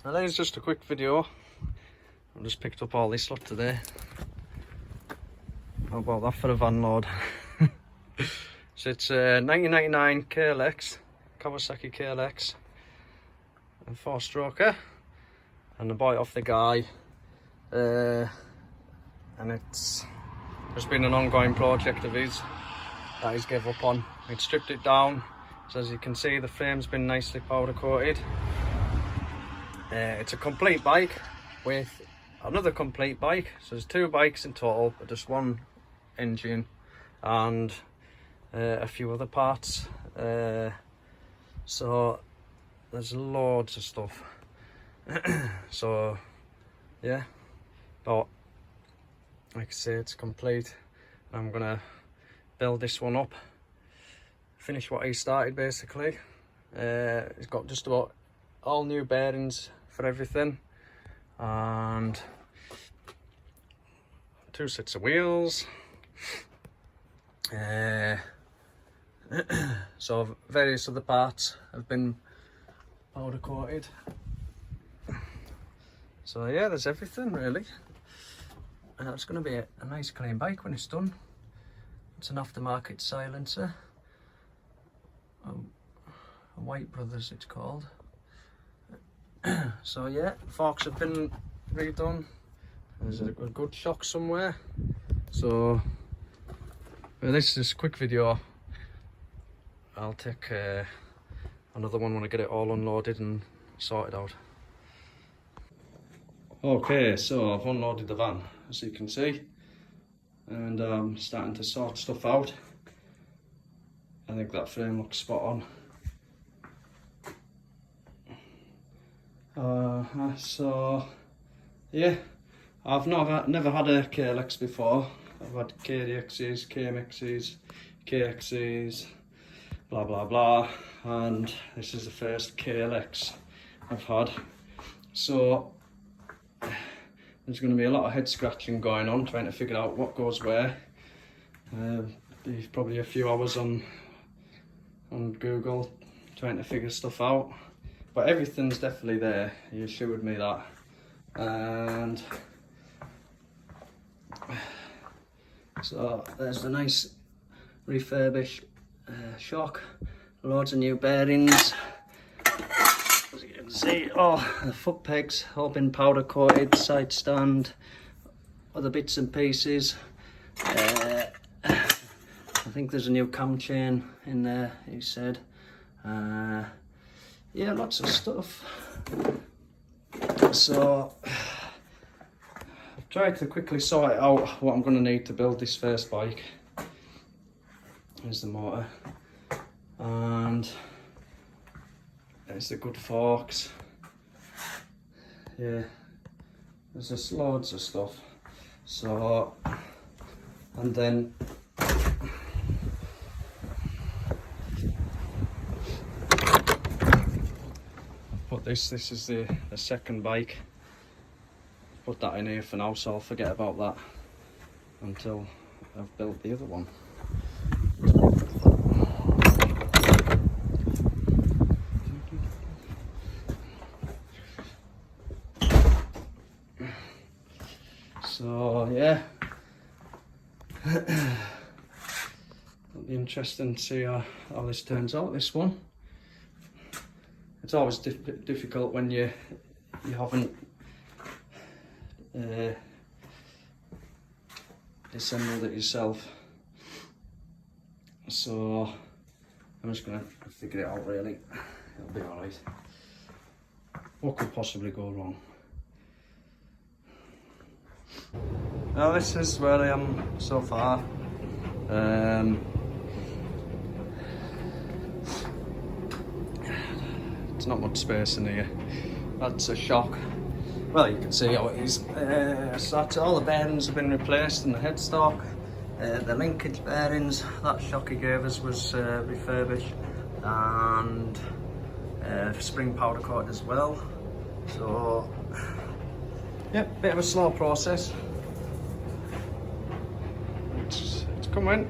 Now there's just a quick video. I just picked up all this lot today. How about that for a van load? So it's a 1999 Klx, Kawasaki Klx, a 4-stroker, and I bought it off the guy, and it's just been an ongoing project of his that he's gave up on. He stripped it down, so as you can see the frame's been nicely powder coated. It's a complete bike with another complete bike, so there's 2 bikes in total, but just one engine and a few other parts. So there's loads of stuff. So yeah, but like I say, it's complete. I'm gonna build this one up, finish what he started basically. It's got just about all new bearings for everything, and 2 sets of wheels. So various other parts have been powder coated. So yeah, there's everything really. And it's going to be a nice clean bike when it's done. It's an aftermarket silencer, a White Brothers it's called. So yeah, forks have been redone. There's a good shock somewhere. So well, this is a quick video. I'll take another one when I get it all unloaded and sorted out. Okay, so I've unloaded the van, as you can see, and I'm starting to sort stuff out. I think that frame looks spot on. So yeah, I've never had a Klx before. I've had KDXs, KMXs, KXs, blah blah blah, and this is the first Klx I've had. So there's going to be a lot of head scratching going on, trying to figure out what goes where. Be probably a few hours on Google trying to figure stuff out, but everything's definitely there. You assured me that. And so there's the nice refurbished shock, loads of new bearings. As you can see, the foot pegs all been powder coated, side stand, other bits and pieces. I think there's a new cam chain in there, he said. Yeah, lots of stuff. So I've tried to quickly sort out what I'm going to need to build this first bike. Here's the motor, and there's the good forks. Yeah, there's just loads of stuff. So, and then but this is the second bike. Put that in here for now, so I'll forget about that until I've built the other one. So yeah, it'll be interesting to see how this turns out, this one. It's always difficult when you haven't assembled it yourself. So I'm just gonna figure it out really. It'll be alright. What could possibly go wrong? Now this is where I am so far. It's not much space in here. That's a shock. Well, you can see how it is. So that's all the bearings have been replaced in the headstock. The linkage bearings, that shock he gave us was refurbished, and spring powder coat as well. So yeah, bit of a slow process. It's coming.